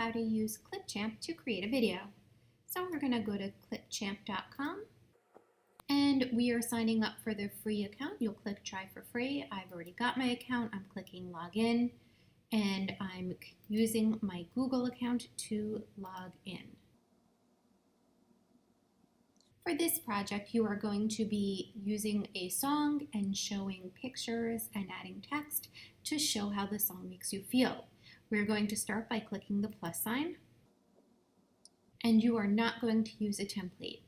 how to use Clipchamp to create a video. So we're going to go to clipchamp.com and we are signing up for the free account. You'll click try for free. I've already got my account. I'm clicking login and I'm using my Google account to log in. For this project, you are going to be using a song and showing pictures and adding text to show how the song makes you feel. We're going to start by clicking the plus sign, and you are not going to use a template.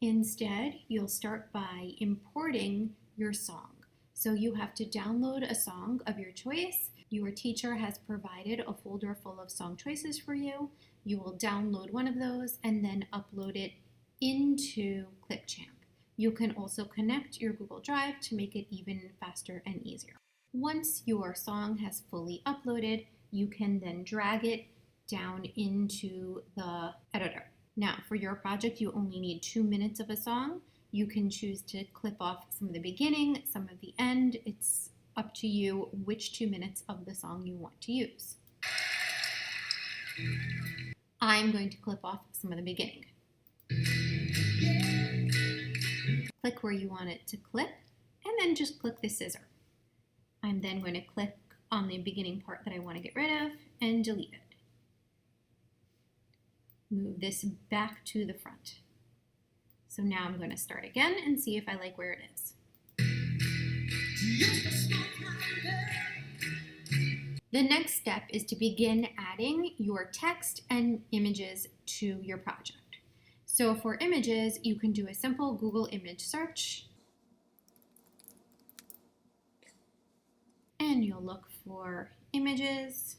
Instead, you'll start by importing your song. So you have to download a song of your choice. Your teacher has provided a folder full of song choices for you. You will download one of those and then upload it into Clipchamp. You can also connect your Google Drive to make it even faster and easier. Once your song has fully uploaded, you can then drag it down into the editor. Now, for your project, you only need 2 minutes of a song. You can choose to clip off some of the beginning, some of the end. It's up to you which 2 minutes of the song you want to use. I'm going to clip off some of the beginning. Click where you want it to clip, and then just click the scissor. I'm then going to click on the beginning part that I want to get rid of and delete it. Move this back to the front. So now I'm going to start again and see if I like where it is. The next step is to begin adding your text and images to your project. So for images, you can do a simple Google image search. And you'll look for images.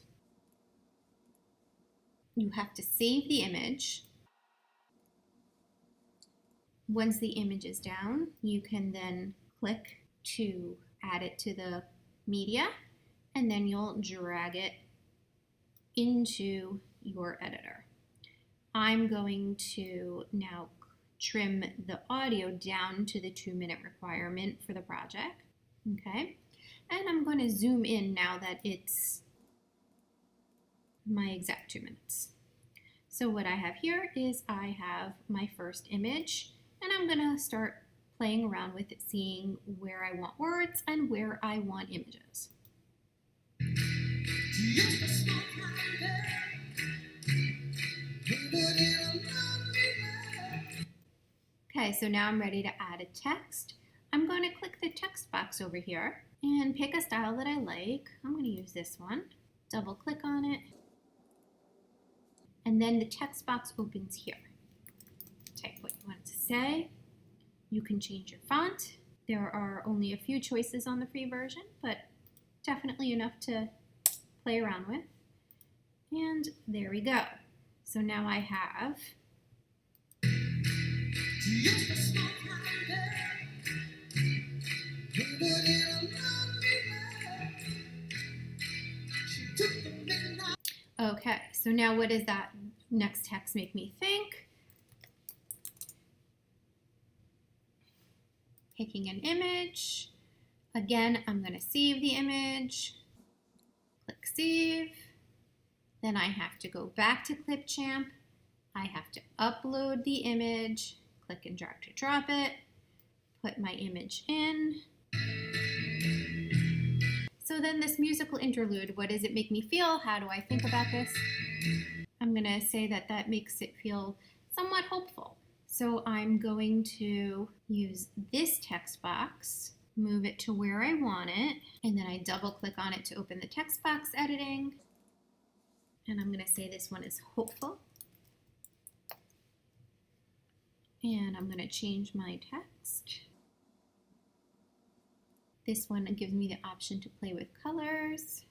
You have to save the image. Once the image is down, you can then click to add it to the media, and then you'll drag it into your editor. I'm going to now trim the audio down to the 2-minute requirement for the project. Okay, and I'm going to zoom in now that it's my exact 2 minutes. So what I have here is I have my first image, and I'm going to start playing around with it, seeing where I want words and where I want images. Okay, so now I'm ready to add a text. I'm going to click the text box over here and pick a style that I like. I'm going to use this one. Double click on it. And then the text box opens here. Type what you want it to say. You can change your font. There are only a few choices on the free version, but definitely enough to play around with. And there we go. So now I have okay, so now what does that next text make me think? Picking an image. Again, I'm going to save the image. Click save. Then I have to go back to Clipchamp. I have to upload the image. Click and drag to drop it. Put my image in. So then this musical interlude, what does it make me feel? How do I think about this? I'm going to say that that makes it feel somewhat hopeful. So I'm going to use this text box, move it to where I want it, and then I double click on it to open the text box editing. And I'm going to say this one is hopeful. And I'm going to change my text. This one gives me the option to play with colors.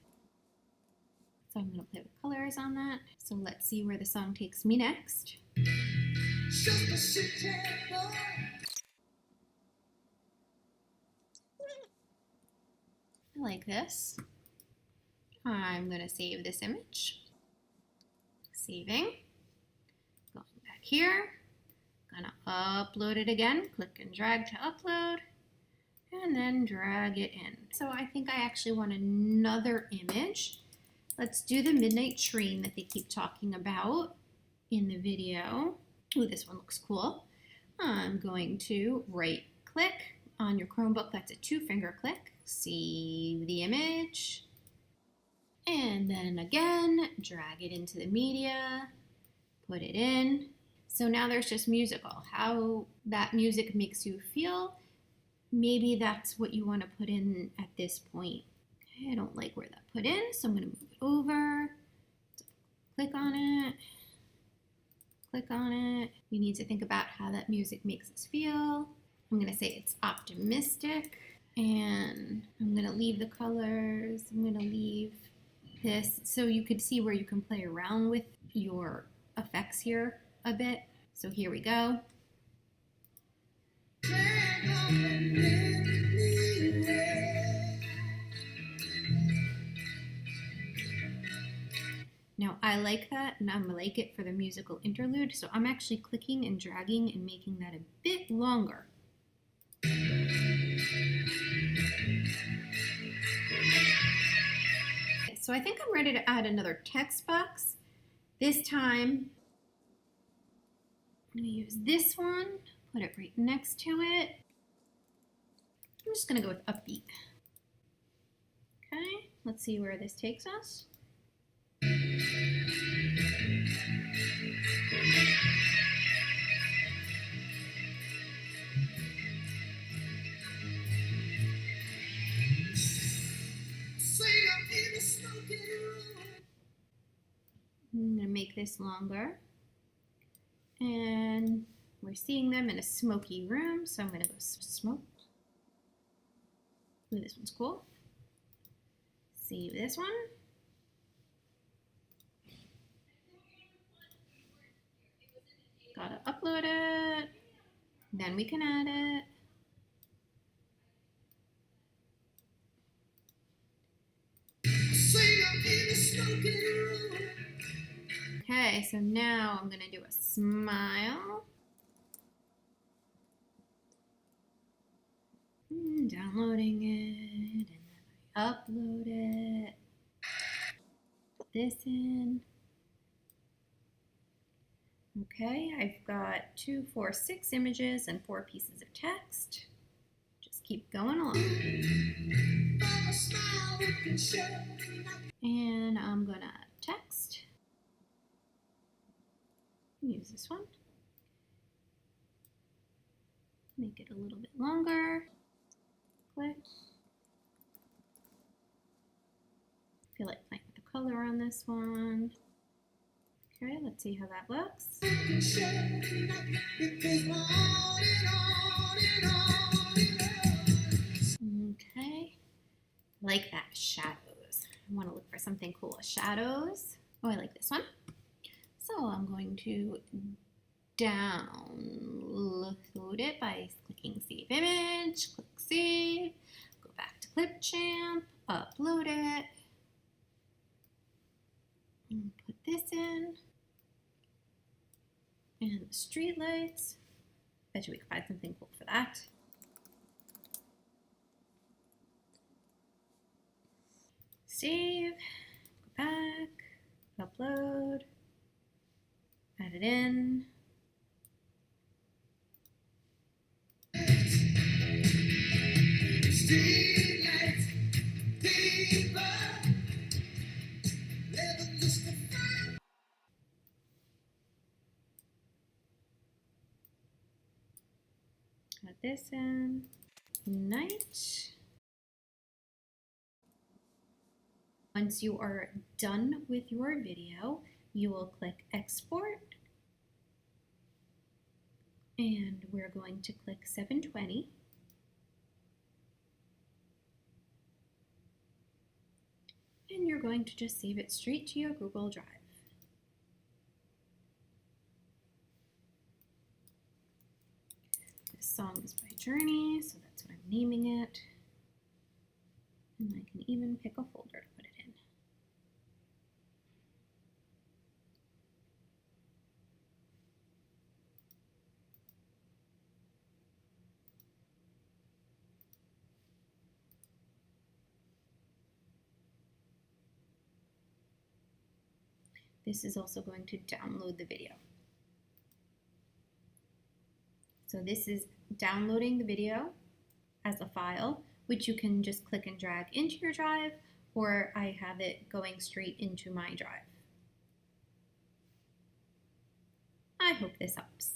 So I'm going to play with colors on that. So let's see where the song takes me next. I like this. I'm going to save this image. Saving. Going back here. Gonna upload it again. Click and drag to upload. And then drag it in. So I think I actually want another image. Let's do the midnight train that they keep talking about in the video. Ooh, this one looks cool. I'm going to right click on your Chromebook. That's a 2-finger click. Save the image. And then again, drag it into the media, put it in. So now there's just musical. How that music makes you feel, maybe that's what you want to put in at this point. Okay, I don't like where that put in, so I'm going to move it over. Click on it. Click on it. We need to think about how that music makes us feel. I'm going to say it's optimistic, and I'm going to leave the colors. I'm going to leave this so you could see where you can play around with your effects here a bit. So here we go. Now I like that, and I'm gonna like it for the musical interlude, so I'm actually clicking and dragging and making that a bit longer. So I think I'm ready to add another text box. This time, I'm gonna use this one, put it right next to it. I'm just gonna go with upbeat. Okay, let's see where this takes us. I'm gonna make this longer. And we're seeing them in a smoky room, so I'm gonna go smoke. Ooh, this one's cool. Save this one. Gotta upload it. Then we can add it. Okay, so now I'm gonna do a smile. Downloading it, and then I upload it. Put this in. Okay, I've got 2, 4, 6 images and 4 pieces of text. Just keep going along. And I'm gonna text. Use this one. Make it a little bit longer. Click. Feel like playing with the color on this one. Okay, let's see how that looks. Okay, like that, shadows. I want to look for something cool with shadows. Oh, I like this one. So I'm going to download it by clicking Save Image, click Save, go back to Clipchamp, upload it, and put this in, and the street lights. Bet you we can find something cool for that. Save, go back, upload, add it in. Add this in. Night. Once you are done with your video, you will click Export, and we're going to click 720. And you're going to just save it straight to your Google Drive. This song is by Journey, so that's what I'm naming it. And I can even pick a folder to put it in. This is also going to download the video. So this is downloading the video as a file, which you can just click and drag into your drive, or I have it going straight into my drive. I hope this helps.